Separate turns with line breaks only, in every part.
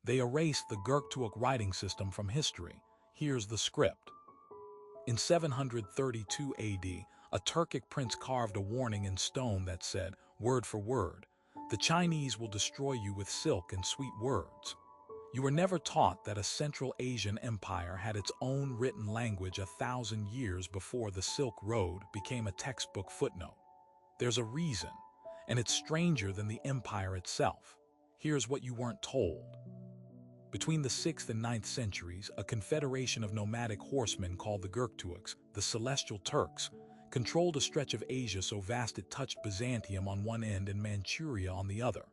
They erased the Göktürk writing system from history. Here's the script. In 732 AD, a Turkic prince carved a warning in stone that said, word for word, "The Chinese will destroy you with silk and sweet words." You were never taught that a Central Asian empire had its own written language 1,000 years before the Silk Road became a textbook footnote. There's a reason, and it's stranger than the empire itself. Here's what you weren't told. Between the 6th and 9th centuries, a confederation of nomadic horsemen called the Göktürks, the Celestial Turks, controlled a stretch of Asia so vast it touched Byzantium on one end and Manchuria on the other.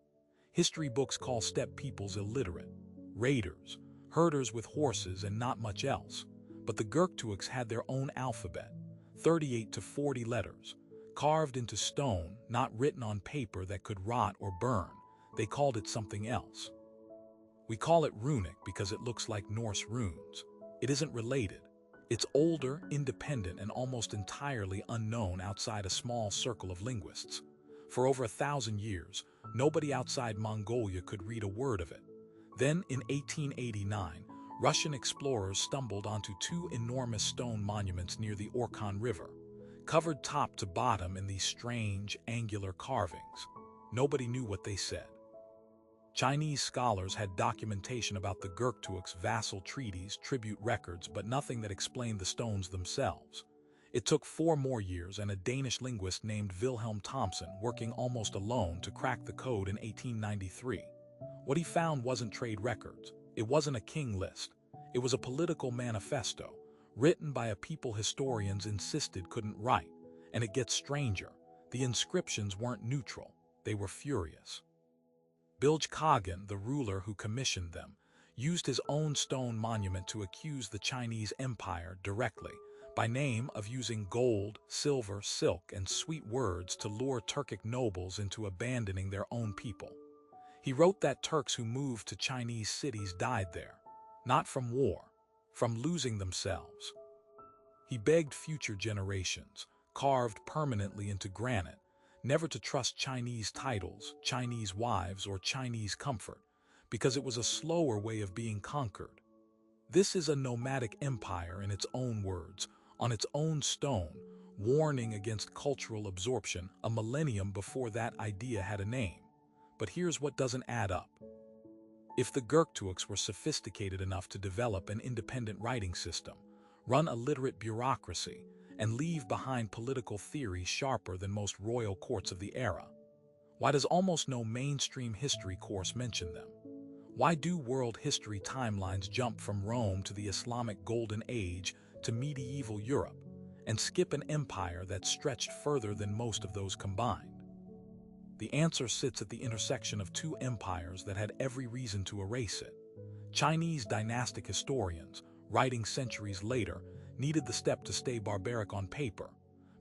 History books call steppe peoples illiterate, raiders, herders with horses and not much else. But the Göktürks had their own alphabet, 38 to 40 letters, carved into stone, not written on paper that could rot or burn. They called it something else. We call it runic because it looks like Norse runes. It isn't related. It's older, independent, and almost entirely unknown outside a small circle of linguists. For over 1,000 years, nobody outside Mongolia could read a word of it. Then, in 1889, Russian explorers stumbled onto two enormous stone monuments near the Orkhon River, covered top to bottom in these strange, angular carvings. Nobody knew what they said. Chinese scholars had documentation about the Göktürks' vassal treaties, tribute records, but nothing that explained the stones themselves. It took 4 more years and a Danish linguist named Wilhelm Thomsen, working almost alone, to crack the code in 1893. What he found wasn't trade records. It wasn't a king list. It was a political manifesto, written by a people historians insisted couldn't write. And it gets stranger. The inscriptions weren't neutral. They were furious. Göktürk Khaganate, the ruler who commissioned them, used his own stone monument to accuse the Chinese Empire directly, by name, of using gold, silver, silk, and sweet words to lure Turkic nobles into abandoning their own people. He wrote that Turks who moved to Chinese cities died there, not from war, from losing themselves. He begged future generations, carved permanently into granite, never to trust Chinese titles, Chinese wives, or Chinese comfort, because it was a slower way of being conquered. This is a nomadic empire in its own words, on its own stone, warning against cultural absorption a millennium before that idea had a name. But here's what doesn't add up. If the Göktürks were sophisticated enough to develop an independent writing system, run a literate bureaucracy, and leave behind political theories sharper than most royal courts of the era, why does almost no mainstream history course mention them? Why do world history timelines jump from Rome to the Islamic Golden Age to medieval Europe, and skip an empire that stretched further than most of those combined? The answer sits at the intersection of two empires that had every reason to erase it. Chinese dynastic historians, writing centuries later, needed the step to stay barbaric on paper,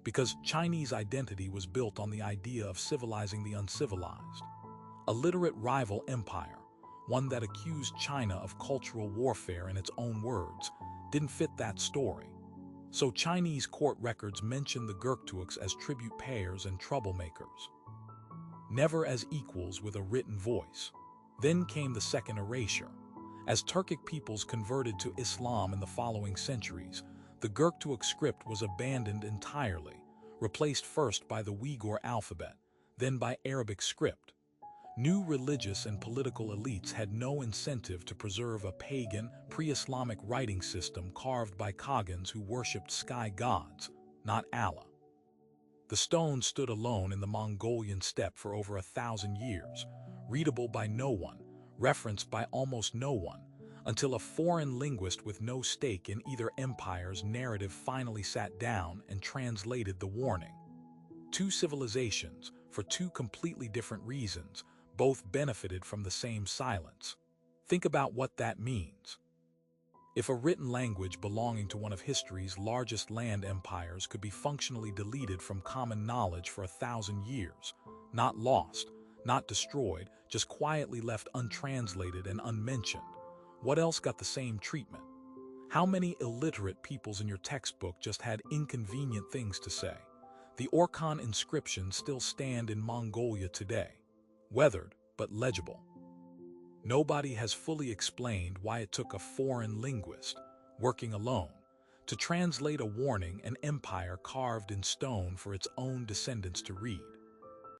because Chinese identity was built on the idea of civilizing the uncivilized. A literate rival empire, one that accused China of cultural warfare in its own words, didn't fit that story. So Chinese court records mention the Göktürks as tribute payers and troublemakers, never as equals with a written voice. Then came the second erasure. As Turkic peoples converted to Islam in the following centuries, the Göktürk script was abandoned entirely, replaced first by the Uyghur alphabet, then by Arabic script. New religious and political elites had no incentive to preserve a pagan, pre-Islamic writing system carved by Khagans who worshipped sky gods, not Allah. The stone stood alone in the Mongolian steppe for over 1,000 years, readable by no one, referenced by almost no one, until a foreign linguist with no stake in either empire's narrative finally sat down and translated the warning. Two civilizations, for two completely different reasons, both benefited from the same silence. Think about what that means. If a written language belonging to one of history's largest land empires could be functionally deleted from common knowledge for 1,000 years, not lost, not destroyed, just quietly left untranslated and unmentioned, what else got the same treatment? How many illiterate peoples in your textbook just had inconvenient things to say? The Orkhon inscriptions still stand in Mongolia today, weathered but legible. Nobody has fully explained why it took a foreign linguist, working alone, to translate a warning an empire carved in stone for its own descendants to read.